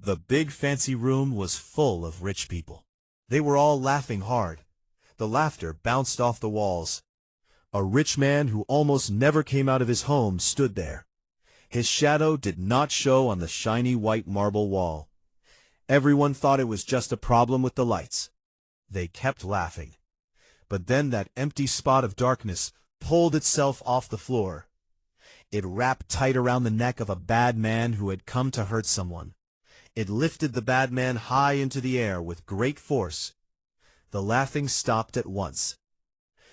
The big fancy room was full of rich people. They were all laughing hard. The laughter bounced off the walls. A rich man who almost never came out of his home stood there. His shadow did not show on the shiny white marble wall. Everyone thought it was just a problem with the lights. They kept laughing. But then that empty spot of darkness pulled itself off the floor. It wrapped tight around the neck of a bad man who had come to hurt someone. It lifted the bad man high into the air with great force. The laughing stopped at once.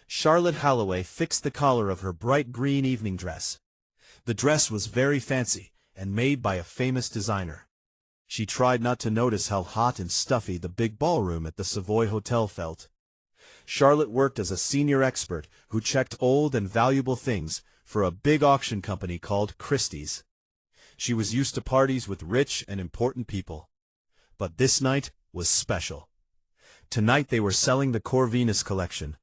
Charlotte Halloway fixed the collar of her bright green evening dress. The dress was very fancy and made by a famous designer. She tried not to notice how hot and stuffy the big ballroom at the Savoy Hotel felt. Charlotte worked as a senior expert who checked old and valuable things for a big auction company called Christie's. She was used to parties with rich and important people. But this night was special. Tonight they were selling the Corvinus collection.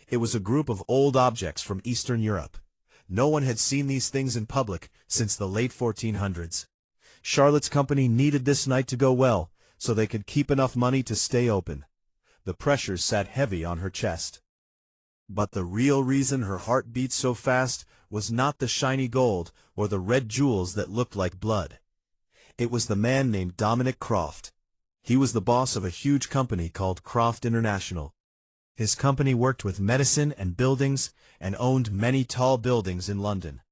It was a group of old objects from Eastern Europe. No one had seen these things in public since the late 1400s. Charlotte's company needed this night to go well, so they could keep enough money to stay open. The pressure sat heavy on her chest. But the real reason her heart beat so fast was not the shiny gold or the red jewels that looked like blood. It was the man named Dominic Croft. He was the boss of a huge company called Croft International. His company worked with medicine and buildings and owned many tall buildings in London.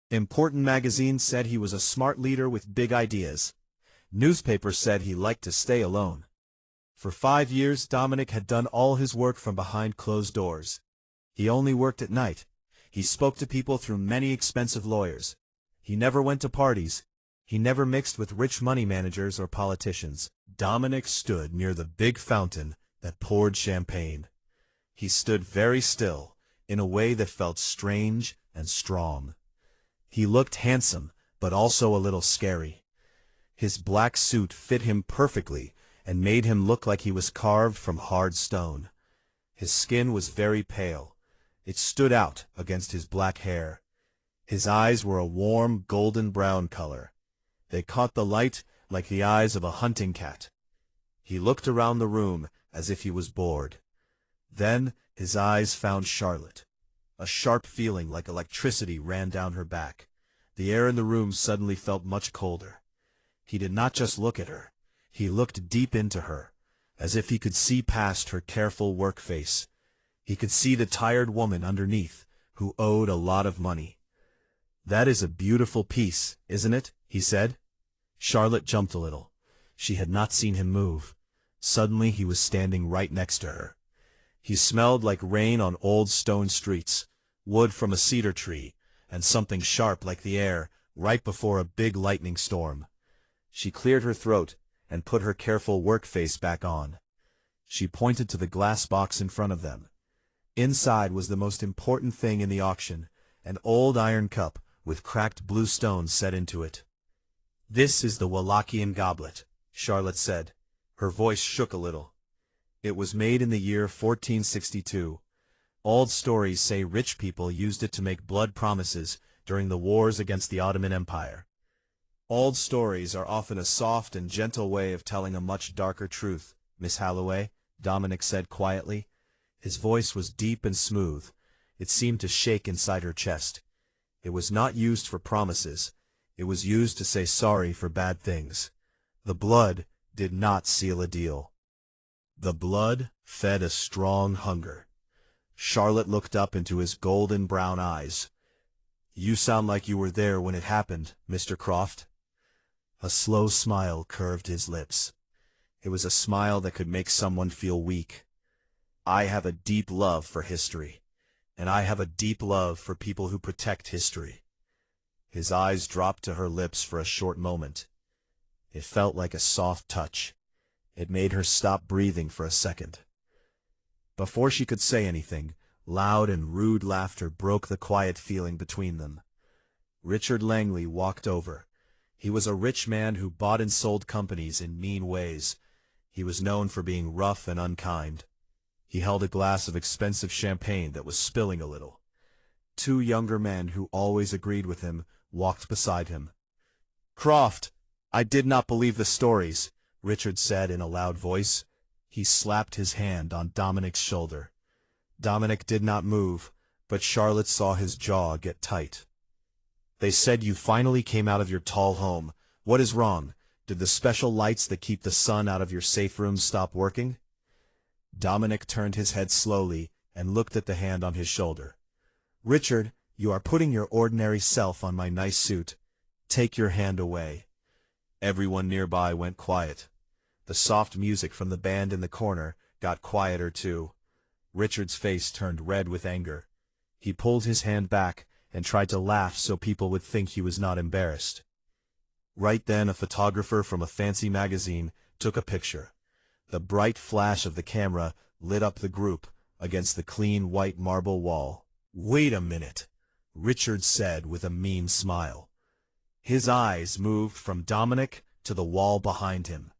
Important magazines said he was a smart leader with big ideas. Newspapers said he liked to stay alone. For 5 years, Dominic had done all his work from behind closed doors. He only worked at night. He spoke to people through many expensive lawyers. He never went to parties. He never mixed with rich money managers or politicians. Dominic stood near the big fountain that poured champagne. He stood very still, in a way that felt strange and strong. He looked handsome, but also a little scary. His black suit fit him perfectly and made him look like he was carved from hard stone. His skin was very pale. It stood out against his black hair. His eyes were a warm golden-brown color. They caught the light like the eyes of a hunting cat. He looked around the room as if he was bored. Then his eyes found Charlotte. A sharp feeling like electricity ran down her back. The air in the room suddenly felt much colder. He did not just look at her. He looked deep into her, as if he could see past her careful work face. He could see the tired woman underneath, who owed a lot of money. "That is a beautiful piece, isn't it?" he said. Charlotte jumped a little. She had not seen him move. Suddenly he was standing right next to her. He smelled like rain on old stone streets, wood from a cedar tree, and something sharp like the air right before a big lightning storm. She cleared her throat and put her careful work face back on. She pointed to the glass box in front of them. Inside was the most important thing in the auction, an old iron cup with cracked blue stones set into it. "This is the Wallachian Goblet," Charlotte said. Her voice shook a little. "It was made in the year 1462. Old stories say rich people used it to make blood promises during the wars against the Ottoman Empire. Old stories are often a soft and gentle way of telling a much darker truth, Miss Halloway," Dominic said quietly. His voice was deep and smooth. It seemed to shake inside her chest. It was not used for promises. It was used to say sorry for bad things. The blood did not seal a deal. The blood fed a strong hunger. Charlotte looked up into his golden brown eyes. "You sound like you were there when it happened, Mr. Croft." A slow smile curved his lips. It was a smile that could make someone feel weak. "I have a deep love for history, and I have a deep love for people who protect history." His eyes dropped to her lips for a short moment. It felt like a soft touch. It made her stop breathing for a second. Before she could say anything, loud and rude laughter broke the quiet feeling between them. Richard Langley walked over. He was a rich man who bought and sold companies in mean ways. He was known for being rough and unkind. He held a glass of expensive champagne that was spilling a little. 2 younger men who always agreed with him walked beside him. "Croft, I did not believe the stories, Richard said in a loud voice. He slapped his hand on Dominic's shoulder. Dominic did not move, but Charlotte saw his jaw get tight. They said you finally came out of your tall home. What is wrong? Did the special lights that keep the sun out of your safe rooms stop working? Dominic turned his head slowly and looked at the hand on his shoulder. Richard, you are putting your ordinary self on my nice suit. Take your hand away. Everyone nearby went quiet. The soft music from the band in the corner got quieter too. Richard's face turned red with anger. He pulled his hand back and tried to laugh so people would think he was not embarrassed. Right then a photographer from a fancy magazine took a picture. The bright flash of the camera lit up the group against the clean white marble wall. Wait a minute, Richard said with a mean smile. His eyes moved from Dominic to the wall behind him.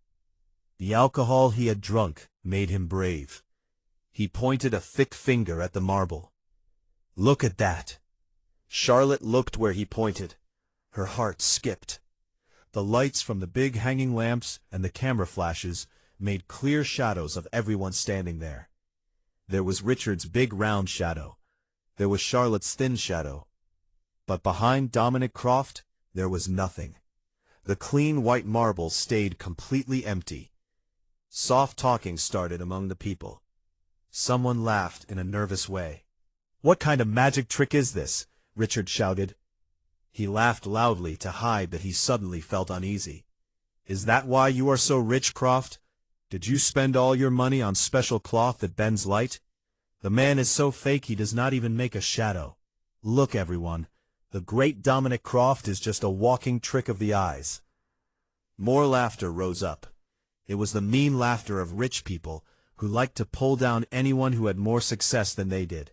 The alcohol he had drunk made him brave. He pointed a thick finger at the marble. Look at that. Charlotte looked where he pointed. Her heart skipped. The lights from the big hanging lamps and the camera flashes made clear shadows of everyone standing there. There was Richard's big round shadow. There was Charlotte's thin shadow. But behind Dominic Croft, there was nothing. The clean white marble stayed completely empty. Soft talking started among the people. Someone laughed in a nervous way. What kind of magic trick is this? Richard shouted. He laughed loudly to hide that he suddenly felt uneasy. Is that why you are so rich, Croft? Did you spend all your money on special cloth that bends light? The man is so fake he does not even make a shadow. Look, everyone. The great Dominic Croft is just a walking trick of the eyes. More laughter rose up. It was the mean laughter of rich people who liked to pull down anyone who had more success than they did.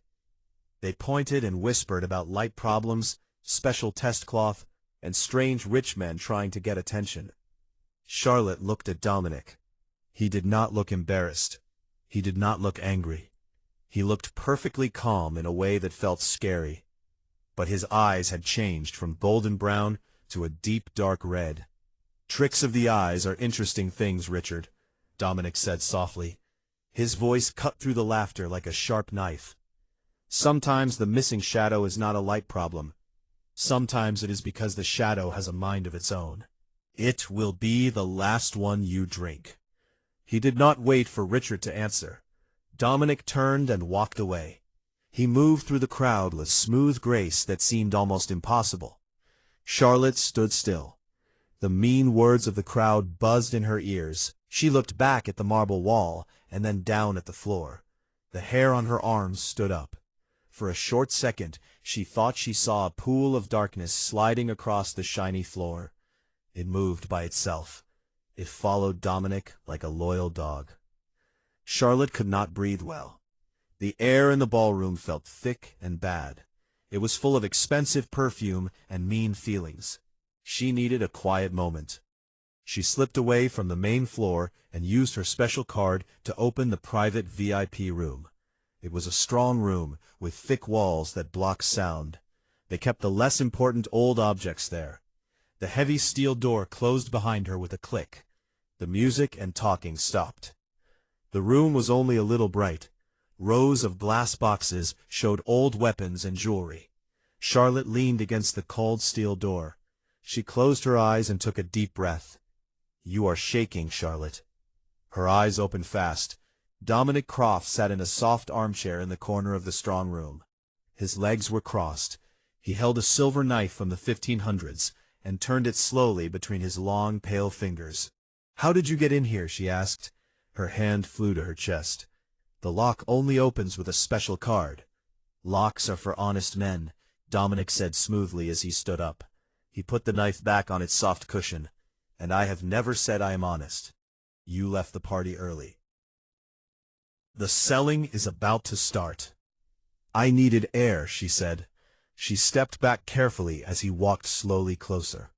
They pointed and whispered about light problems, special test cloth, and strange rich men trying to get attention. Charlotte looked at Dominic. He did not look embarrassed. He did not look angry. He looked perfectly calm in a way that felt scary. But his eyes had changed from golden brown to a deep dark red. Tricks of the eyes are interesting things, Richard, Dominic said softly. His voice cut through the laughter like a sharp knife. Sometimes the missing shadow is not a light problem. Sometimes it is because the shadow has a mind of its own. It will be the last one you drink. He did not wait for Richard to answer. Dominic turned and walked away. He moved through the crowd with smooth grace that seemed almost impossible. Charlotte stood still. The mean words of the crowd buzzed in her ears. She looked back at the marble wall and then down at the floor. The hair on her arms stood up. For a short second, she thought she saw a pool of darkness sliding across the shiny floor. It moved by itself. It followed Dominic like a loyal dog. Charlotte could not breathe well. The air in the ballroom felt thick and bad. It was full of expensive perfume and mean feelings. She needed a quiet moment. She slipped away from the main floor and used her special card to open the private VIP room. It was a strong room with thick walls that blocked sound. They kept the less important old objects there. The heavy steel door closed behind her with a click. The music and talking stopped. The room was only a little bright. Rows of glass boxes showed old weapons and jewelry. Charlotte leaned against the cold steel door. She closed her eyes and took a deep breath. You are shaking, Charlotte. Her eyes opened fast. Dominic Croft sat in a soft armchair in the corner of the strong room. His legs were crossed. He held a silver knife from the 1500s and turned it slowly between his long, pale fingers. How did you get in here? She asked. Her hand flew to her chest. The lock only opens with a special card. Locks are for honest men, Dominic said smoothly as he stood up. He put the knife back on its soft cushion. And I have never said I am honest. You left the party early. The selling is about to start. I needed air, she said. She stepped back carefully as he walked slowly closer.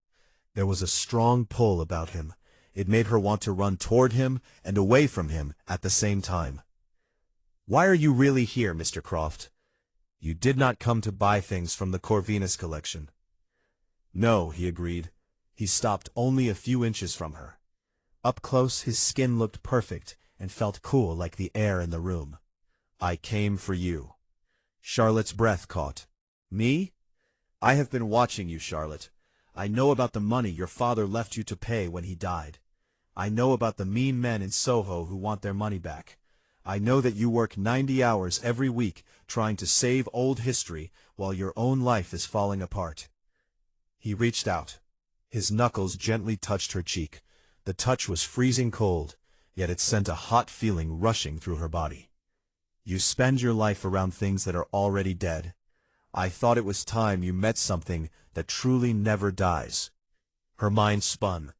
There was a strong pull about him. It made her want to run toward him and away from him at the same time. Why are you really here, Mr. Croft? You did not come to buy things from the Corvinus collection. No, he agreed. He stopped only a few inches from her. Up close, his skin looked perfect and felt cool like the air in the room. "I came for you." Charlotte's breath caught. "Me? I have been watching you, Charlotte. I know about the money your father left you to pay when he died. I know about the mean men in Soho who want their money back. I know that you work 90 hours every week trying to save old history while your own life is falling apart." He reached out. His knuckles gently touched her cheek. The touch was freezing cold, yet it sent a hot feeling rushing through her body. "You spend your life around things that are already dead. I thought it was time you met something that truly never dies." Her mind spun.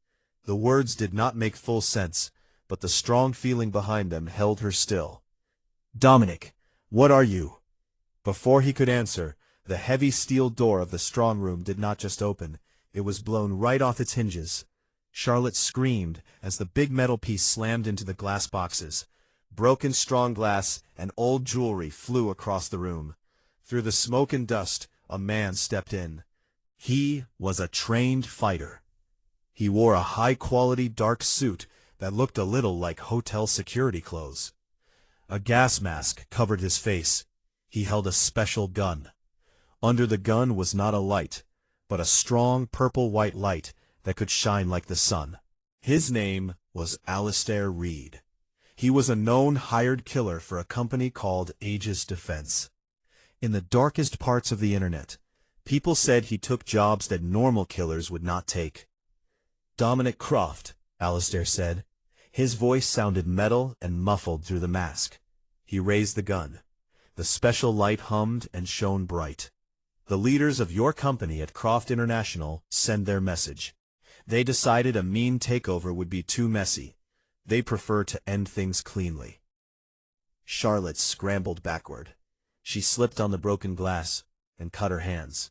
The words did not make full sense, but the strong feeling behind them held her still. "Dominic, what are you?" Before he could answer, the heavy steel door of the strong room did not just open, it was blown right off its hinges. Charlotte screamed as the big metal piece slammed into the glass boxes. Broken strong glass and old jewelry flew across the room. Through the smoke and dust, a man stepped in. He was a trained fighter. He wore a high-quality dark suit that looked a little like hotel security clothes. A gas mask covered his face. He held a special gun. Under the gun was not a light, but a strong purple-white light that could shine like the sun. His name was Alistair Reed. He was a known hired killer for a company called Aegis Defense. In the darkest parts of the internet, people said he took jobs that normal killers would not take. "Dominic Croft," Alistair said. His voice sounded metal and muffled through the mask. He raised the gun. The special light hummed and shone bright. "The leaders of your company at Croft International send their message. They decided a mean takeover would be too messy. They prefer to end things cleanly." Charlotte scrambled backward. She slipped on the broken glass and cut her hands.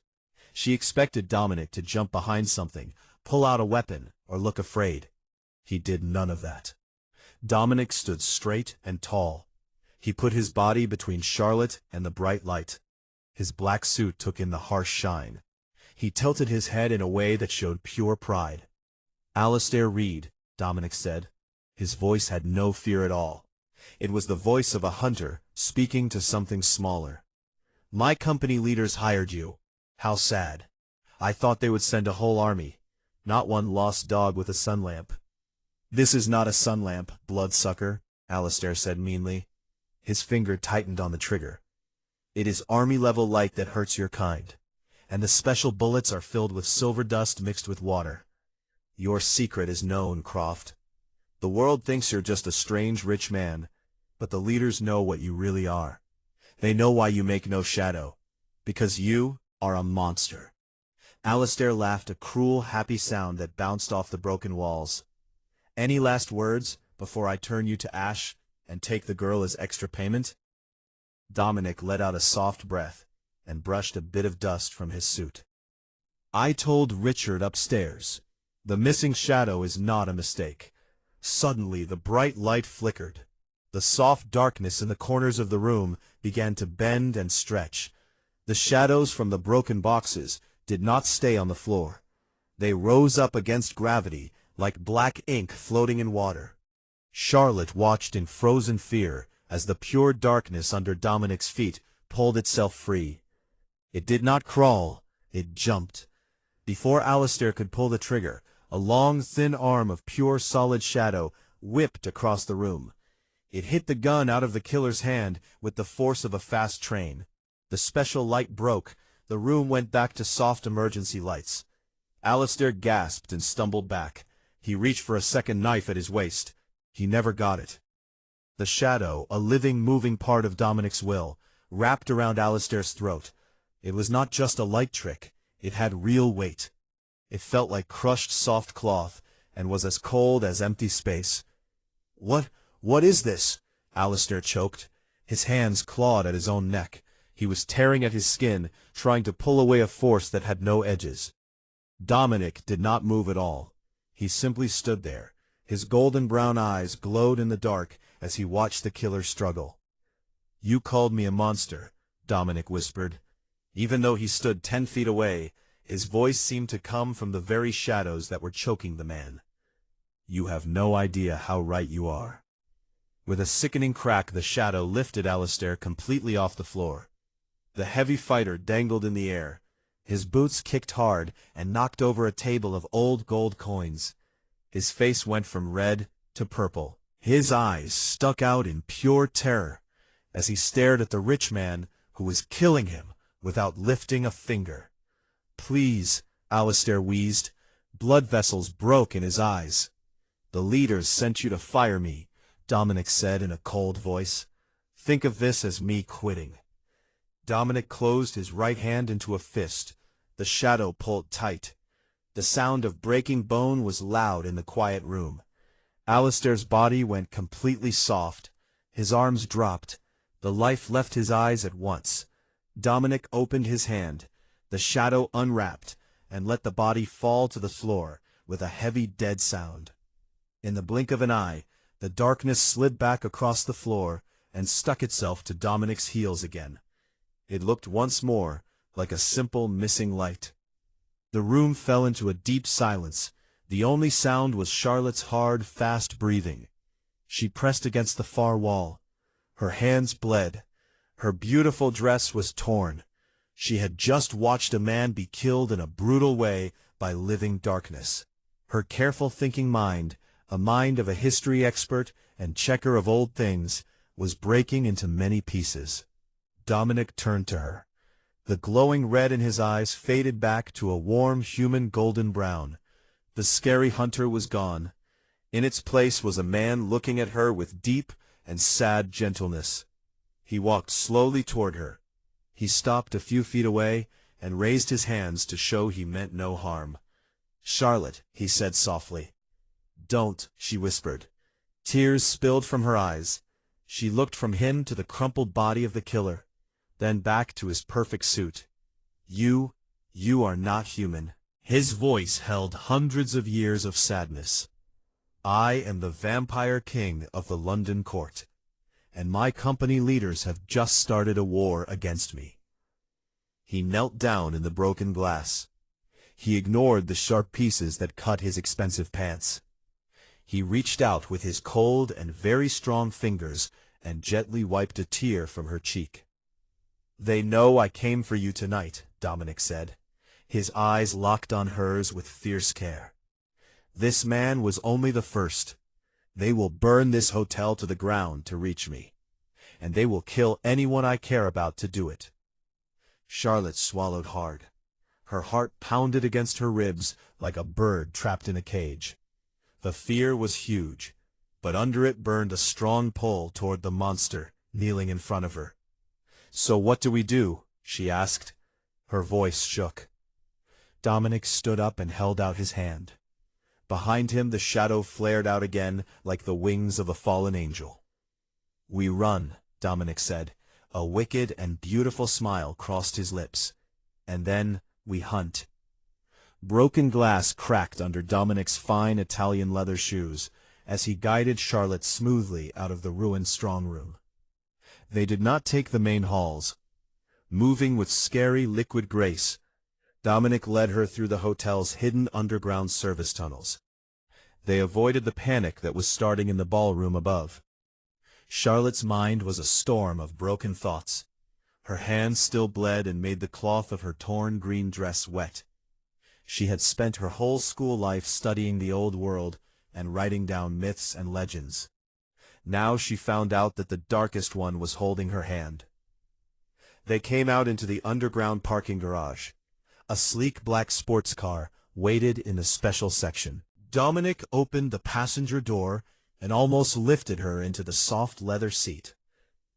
She expected Dominic to jump behind something, pull out a weapon, or look afraid. He did none of that. Dominic stood straight and tall. He put his body between Charlotte and the bright light. His black suit took in the harsh shine. He tilted his head in a way that showed pure pride. "Alistair Reed," Dominic said. His voice had no fear at all. It was the voice of a hunter speaking to something smaller. "My company leaders hired you. How sad. I thought they would send a whole army, not one lost dog with a sun lamp." "This is not a sun lamp, bloodsucker," Alistair said meanly. His finger tightened on the trigger. "It is army-level light that hurts your kind, and the special bullets are filled with silver dust mixed with water. Your secret is known, Croft. The world thinks you're just a strange rich man, but the leaders know what you really are. They know why you make no shadow, because you are a monster." Alistair laughed, a cruel, happy sound that bounced off the broken walls. "Any last words before I turn you to ash and take the girl as extra payment?" Dominic let out a soft breath and brushed a bit of dust from his suit. "I told Richard upstairs. The missing shadow is not a mistake." Suddenly the bright light flickered. The soft darkness in the corners of the room began to bend and stretch. The shadows from the broken boxes did not stay on the floor. They rose up against gravity like black ink floating in water. Charlotte watched in frozen fear as the pure darkness under Dominic's feet pulled itself free. It did not crawl, it jumped. Before Alistair could pull the trigger, a long, thin arm of pure, solid shadow whipped across the room. It hit the gun out of the killer's hand with the force of a fast train. The special light broke. The room went back to soft emergency lights. Alistair gasped and stumbled back. He reached for a second knife at his waist. He never got it. The shadow, a living, moving part of Dominic's will, wrapped around Alistair's throat. It was not just a light trick. It had real weight. It felt like crushed soft cloth, and was as cold as empty space. What is this?" Alistair choked. His hands clawed at his own neck. He was tearing at his skin, trying to pull away a force that had no edges. Dominic did not move at all. He simply stood there. His golden brown eyes glowed in the dark as he watched the killer struggle. "You called me a monster," Dominic whispered. Even though he stood 10 feet away, His voice seemed to come from the very shadows that were choking the man. "You have no idea how right you are." With a sickening crack, the shadow lifted Alistair completely off the floor. The heavy fighter dangled in the air. His boots kicked hard and knocked over a table of old gold coins. His face went from red to purple. His eyes stuck out in pure terror as he stared at the rich man who was killing him without lifting a finger. "Please," Alistair wheezed. Blood vessels broke in his eyes. "The leaders sent you to fire me," Dominic said in a cold voice. "Think of this as me quitting." Dominic closed his right hand into a fist. The shadow pulled tight. The sound of breaking bone was loud in the quiet room. Alistair's body went completely soft. His arms dropped. The life left his eyes at once. Dominic opened his hand. The shadow unwrapped and let the body fall to the floor with a heavy dead sound. In the blink of an eye, the darkness slid back across the floor and stuck itself to Dominic's heels again. It looked once more like a simple missing light. The room fell into a deep silence. The only sound was Charlotte's hard, fast breathing. She pressed against the far wall. Her hands bled. Her beautiful dress was torn. She had just watched a man be killed in a brutal way by living darkness. Her careful thinking mind, a mind of a history expert and checker of old things, was breaking into many pieces. Dominic turned to her. The glowing red in his eyes faded back to a warm human golden brown. The scary hunter was gone. In its place was a man looking at her with deep and sad gentleness. He walked slowly toward her. He stopped a few feet away and raised his hands to show he meant no harm. "Charlotte," he said softly. "Don't," she whispered. Tears spilled from her eyes. She looked from him to the crumpled body of the killer, then back to his perfect suit. You are not human." His voice held hundreds of years of sadness. "I am the Vampire King of the London court, and my company leaders have just started a war against me." He knelt down in the broken glass. He ignored the sharp pieces that cut his expensive pants. He reached out with his cold and very strong fingers and gently wiped a tear from her cheek. "They know I came for you tonight," Dominic said. His eyes locked on hers with fierce care. "This man was only the first. They will burn this hotel to the ground to reach me, and they will kill anyone I care about to do it." Charlotte swallowed hard. Her heart pounded against her ribs like a bird trapped in a cage. The fear was huge, but under it burned a strong pull toward the monster kneeling in front of her. "So what do we do?" she asked. Her voice shook. Dominic stood up and held out his hand. Behind him the shadow flared out again like the wings of a fallen angel. "We run," Dominic said. A wicked and beautiful smile crossed his lips. "And then we hunt." Broken glass cracked under Dominic's fine Italian leather shoes as he guided Charlotte smoothly out of the ruined strong room. They did not take the main halls. Moving with scary liquid grace, Dominic led her through the hotel's hidden underground service tunnels. They avoided the panic that was starting in the ballroom above. Charlotte's mind was a storm of broken thoughts. Her hands still bled and made the cloth of her torn green dress wet. She had spent her whole school life studying the old world and writing down myths and legends. Now she found out that the darkest one was holding her hand. They came out into the underground parking garage. A sleek black sports car waited in a special section. Dominic opened the passenger door and almost lifted her into the soft leather seat.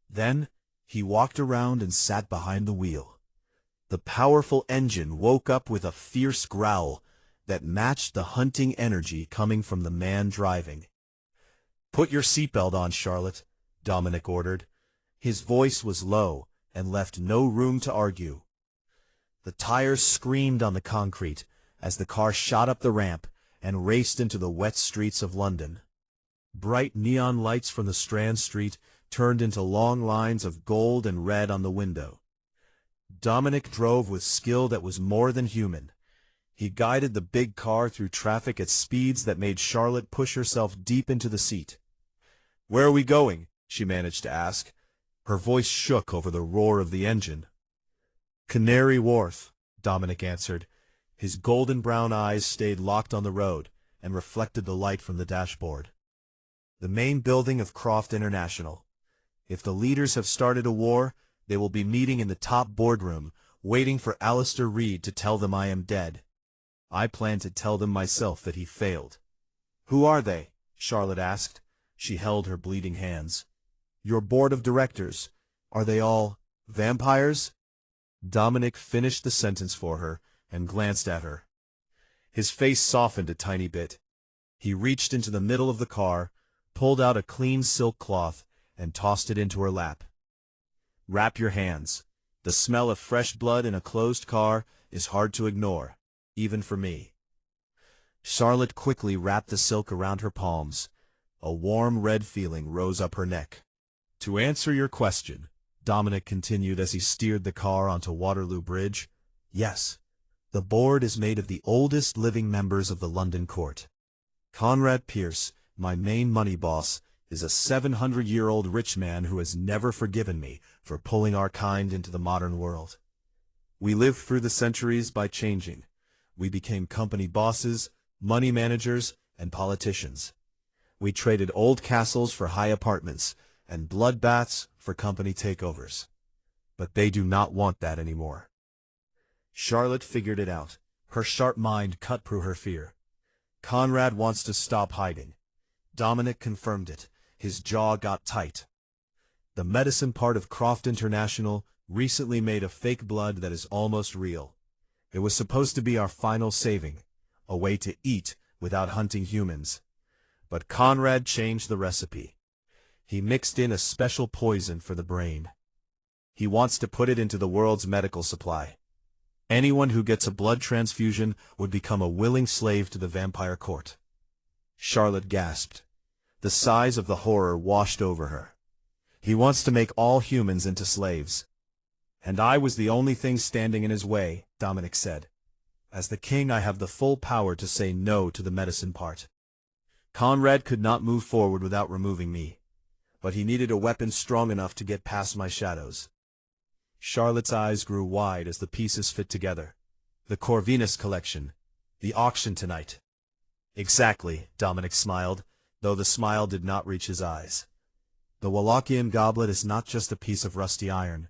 Then he walked around and sat behind the wheel. The powerful engine woke up with a fierce growl that matched the hunting energy coming from the man driving. "Put your seatbelt on, Charlotte," Dominic ordered. His voice was low and left no room to argue. The tires screamed on the concrete as the car shot up the ramp and raced into the wet streets of London. Bright neon lights from the Strand Street turned into long lines of gold and red on the window. Dominic drove with skill that was more than human. He guided the big car through traffic at speeds that made Charlotte push herself deep into the seat. "Where are we going?" she managed to ask. Her voice shook over the roar of the engine. "Canary Wharf," Dominic answered. His golden brown eyes stayed locked on the road and reflected the light from the dashboard. "The main building of Croft International. If the leaders have started a war, they will be meeting in the top boardroom, waiting for Alistair Reed to tell them I am dead. I plan to tell them myself that he failed." "Who are they?" Charlotte asked. She held her bleeding hands. "Your board of directors. Are they all vampires?" Dominic finished the sentence for her and glanced at her. His face softened a tiny bit. He reached into the middle of the car, pulled out a clean silk cloth, and tossed it into her lap. "Wrap your hands. The smell of fresh blood in a closed car is hard to ignore, even for me." Charlotte quickly wrapped the silk around her palms. A warm red feeling rose up her neck. "To answer your question," Dominic continued as he steered the car onto Waterloo Bridge, "yes, the board is made of the oldest living members of the London court. Conrad Pierce, my main money boss, is a 700-year-old rich man who has never forgiven me for pulling our kind into the modern world. We lived through the centuries by changing. We became company bosses, money managers, and politicians. We traded old castles for high apartments, and bloodbaths for company takeovers. But they do not want that anymore." Charlotte figured it out. Her sharp mind cut through her fear. Conrad wants to stop hiding. Dominic confirmed it. His jaw got tight. The medicine part of Croft International recently made a fake blood that is almost real. It was supposed to be our final saving, a way to eat without hunting humans. But Conrad changed the recipe. He mixed in a special poison for the brain. He wants to put it into the world's medical supply. Anyone who gets a blood transfusion would become a willing slave to the vampire court. Charlotte gasped. The size of the horror washed over her. "He wants to make all humans into slaves." "And I was the only thing standing in his way," Dominic said. "As the king, I have the full power to say no to the medicine part. Conrad could not move forward without removing me, but he needed a weapon strong enough to get past my shadows." Charlotte's eyes grew wide as the pieces fit together. "The Corvinus collection. The auction tonight." "Exactly," Dominic smiled, though the smile did not reach his eyes. "The Wallachian Goblet is not just a piece of rusty iron.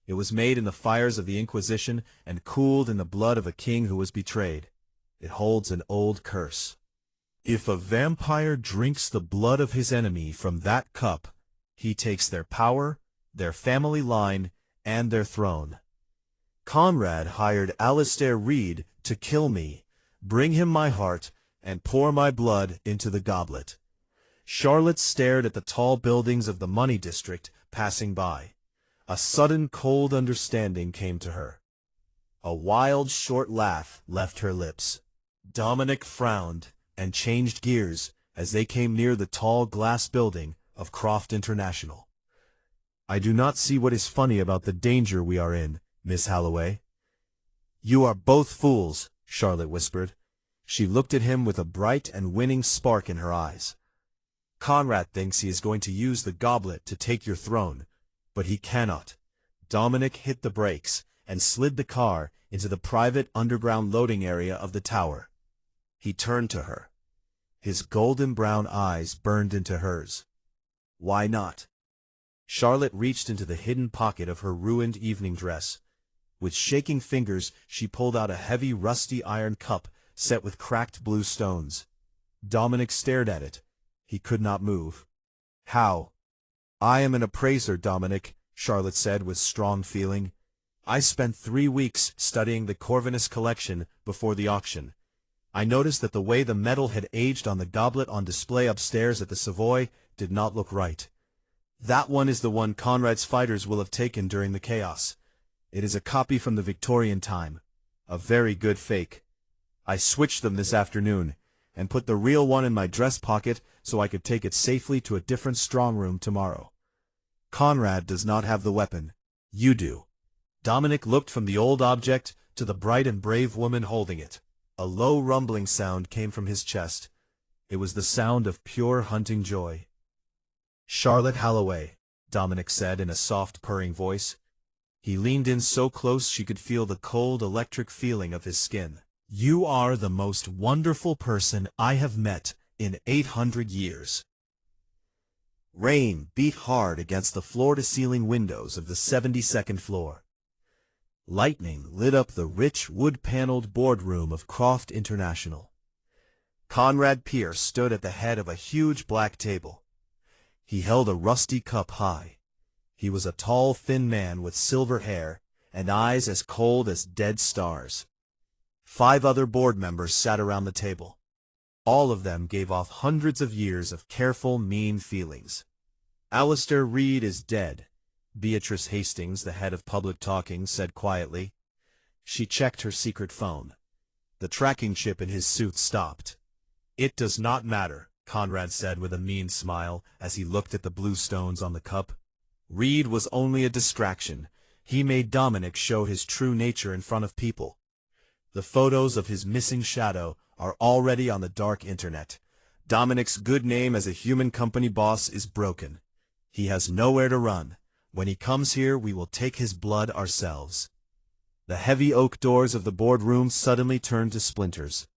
It was made in the fires of the Inquisition and cooled in the blood of a king who was betrayed. It holds an old curse. If a vampire drinks the blood of his enemy from that cup, he takes their power, their family line, and their throne. Conrad hired Alistair Reed to kill me, bring him my heart, and pour my blood into the goblet." Charlotte stared at the tall buildings of the money district passing by. A sudden cold understanding came to her. A wild, short laugh left her lips. Dominic frowned and changed gears as they came near the tall glass building of Croft International. "I do not see what is funny about the danger we are in, Miss Halloway." "You are both fools," Charlotte whispered. She looked at him with a bright and winning spark in her eyes. "Conrad thinks he is going to use the goblet to take your throne, but he cannot." Dominic hit the brakes and slid the car into the private underground loading area of the tower. He turned to her. His golden brown eyes burned into hers. "Why not?" Charlotte reached into the hidden pocket of her ruined evening dress. With shaking fingers, she pulled out a heavy, rusty iron cup set with cracked blue stones. Dominic stared at it. He could not move. "How?" "I am an appraiser, Dominic," Charlotte said with strong feeling. "I spent 3 weeks studying the Corvinus collection before the auction. I noticed that the way the metal had aged on the goblet on display upstairs at the Savoy did not look right. That one is the one Conrad's fighters will have taken during the chaos. It is a copy from the Victorian time. A very good fake. I switched them this afternoon, and put the real one in my dress pocket so I could take it safely to a different strong room tomorrow. Conrad does not have the weapon. You do." Dominic looked from the old object to the bright and brave woman holding it. A low rumbling sound came from his chest. It was the sound of pure hunting joy. "Charlotte Halloway," Dominic said in a soft, purring voice. He leaned in so close she could feel the cold, electric feeling of his skin. "You are the most wonderful person I have met in 800 years." Rain beat hard against the floor-to-ceiling windows of the 72nd floor. Lightning lit up the rich, wood-paneled boardroom of Croft International. Conrad Pierce stood at the head of a huge black table. He held a rusty cup high. He was a tall, thin man with silver hair and eyes as cold as dead stars. 5 other board members sat around the table. All of them gave off hundreds of years of careful, mean feelings. "Alistair Reed is dead," Beatrice Hastings, the head of public talking, said quietly. She checked her secret phone. The tracking chip in his suit stopped. "It does not matter," Conrad said with a mean smile as he looked at the blue stones on the cup. "Reed was only a distraction. He made Dominic show his true nature in front of people. The photos of his missing shadow are already on the dark internet. Dominic's good name as a human company boss is broken. He has nowhere to run. When he comes here, we will take his blood ourselves." The heavy oak doors of the boardroom suddenly turned to splinters.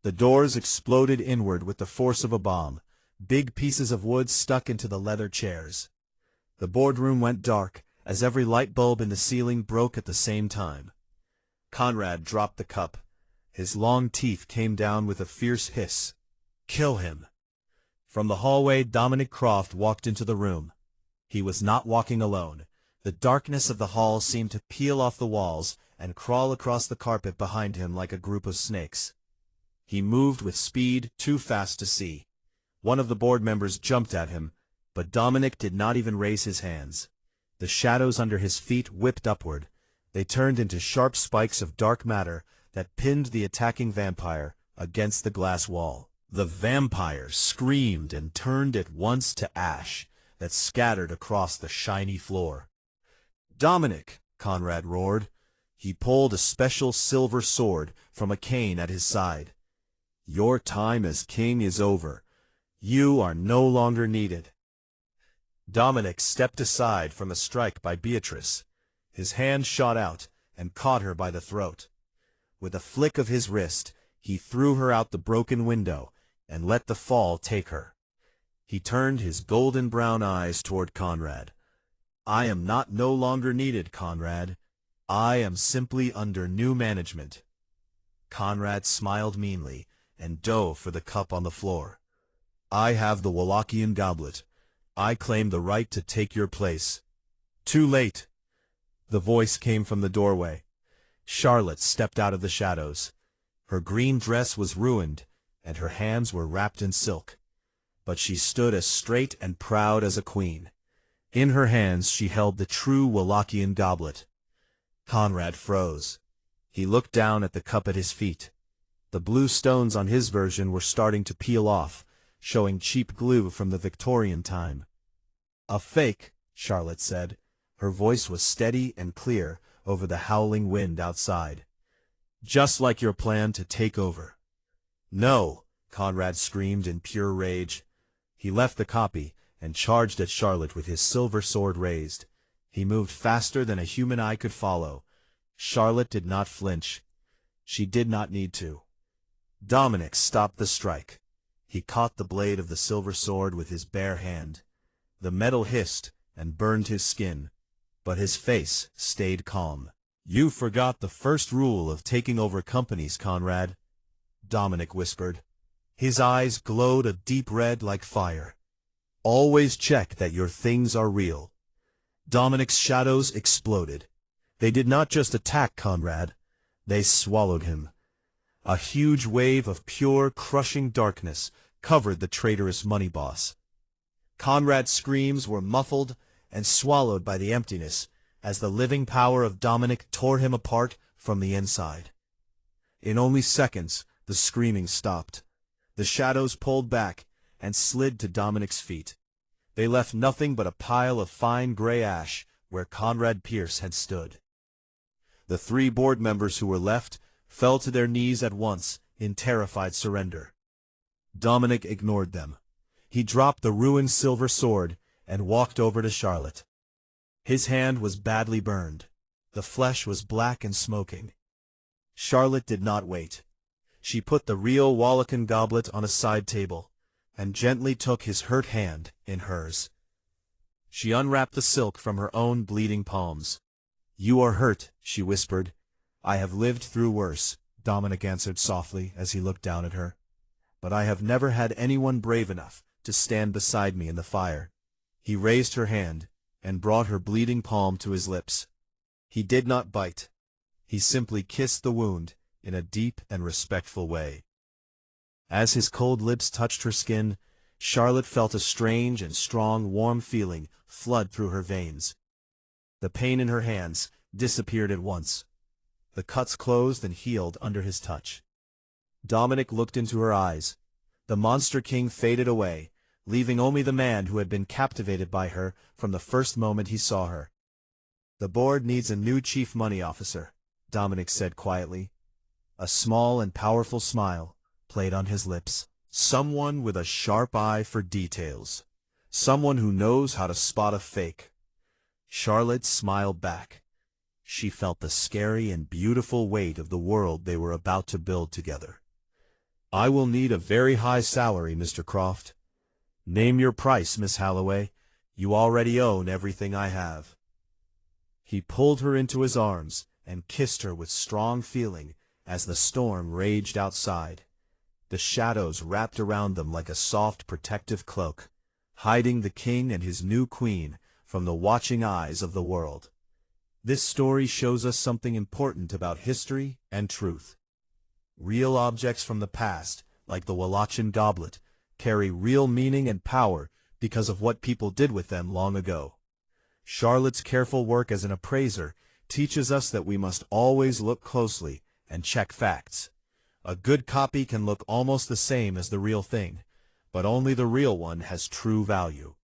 The doors exploded inward with the force of a bomb. Big pieces of wood stuck into the leather chairs. The boardroom went dark as every light bulb in the ceiling broke at the same time. Conrad dropped the cup. His long teeth came down with a fierce hiss. "Kill him." From the hallway, Dominic Croft walked into the room. He was not walking alone. The darkness of the hall seemed to peel off the walls and crawl across the carpet behind him like a group of snakes. He moved with speed too fast to see. One of the board members jumped at him, but Dominic did not even raise his hands. The shadows under his feet whipped upward. They turned into sharp spikes of dark matter that pinned the attacking vampire against the glass wall. The vampire screamed and turned at once to ash that scattered across the shiny floor. "Dominic!" Conrad roared. He pulled a special silver sword from a cane at his side. "Your time as king is over. You are no longer needed." Dominic stepped aside from a strike by Beatrice. His hand shot out and caught her by the throat. With a flick of his wrist, he threw her out the broken window and let the fall take her. He turned his golden brown eyes toward Conrad. "I am not no longer needed, Conrad. I am simply under new management." Conrad smiled meanly and dove for the cup on the floor. "I have the Wallachian Goblet. I claim the right to take your place." "Too late." The voice came from the doorway. Charlotte stepped out of the shadows. Her green dress was ruined, and her hands were wrapped in silk. But she stood as straight and proud as a queen. In her hands she held the true Wallachian Goblet. Conrad froze. He looked down at the cup at his feet. The blue stones on his version were starting to peel off, showing cheap glue from the Victorian time. "A fake," Charlotte said. Her voice was steady and clear over the howling wind outside. "Just like your plan to take over." "No!" Conrad screamed in pure rage. He left the copy and charged at Charlotte with his silver sword raised. He moved faster than a human eye could follow. Charlotte did not flinch. She did not need to. Dominic stopped the strike. He caught the blade of the silver sword with his bare hand. The metal hissed and burned his skin, but his face stayed calm. "You forgot the first rule of taking over companies, Conrad," Dominic whispered. His eyes glowed a deep red like fire. "Always check that your things are real." Dominic's shadows exploded. They did not just attack Conrad. They swallowed him. A huge wave of pure, crushing darkness covered the traitorous money boss. Conrad's screams were muffled and swallowed by the emptiness as the living power of Dominic tore him apart from the inside. In only seconds, the screaming stopped. The shadows pulled back and slid to Dominic's feet. They left nothing but a pile of fine gray ash where Conrad Pierce had stood. The 3 board members who were left fell to their knees at once in terrified surrender. Dominic ignored them. He dropped the ruined silver sword and walked over to Charlotte. His hand was badly burned. The flesh was black and smoking. Charlotte did not wait. She put the real Wallachian goblet on a side table, and gently took his hurt hand in hers. She unwrapped the silk from her own bleeding palms. "You are hurt," she whispered. "I have lived through worse," Dominic answered softly as he looked down at her. "But I have never had anyone brave enough to stand beside me in the fire." He raised her hand and brought her bleeding palm to his lips. He did not bite. He simply kissed the wound in a deep and respectful way. As his cold lips touched her skin, Charlotte felt a strange and strong warm feeling flood through her veins. The pain in her hands disappeared at once. The cuts closed and healed under his touch. Dominic looked into her eyes. The Monster King faded away, leaving only the man who had been captivated by her from the first moment he saw her. "The board needs a new chief money officer," Dominic said quietly. A small and powerful smile played on his lips. "Someone with a sharp eye for details. Someone who knows how to spot a fake." Charlotte smiled back. She felt the scary and beautiful weight of the world they were about to build together. "I will need a very high salary, Mr. Croft." "Name your price, Miss Halloway. You already own everything I have." He pulled her into his arms and kissed her with strong feeling as the storm raged outside. The shadows wrapped around them like a soft protective cloak, hiding the king and his new queen from the watching eyes of the world. This story shows us something important about history and truth. Real objects from the past, like the Wallachian Goblet, carry real meaning and power because of what people did with them long ago. Charlotte's careful work as an appraiser teaches us that we must always look closely and check facts. A good copy can look almost the same as the real thing, but only the real one has true value.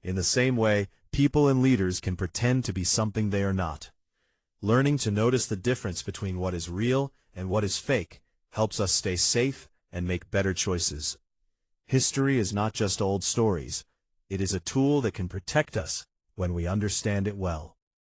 In the same way, people and leaders can pretend to be something they are not. Learning to notice the difference between what is real and what is fake helps us stay safe and make better choices. History is not just old stories. It is a tool that can protect us when we understand it well.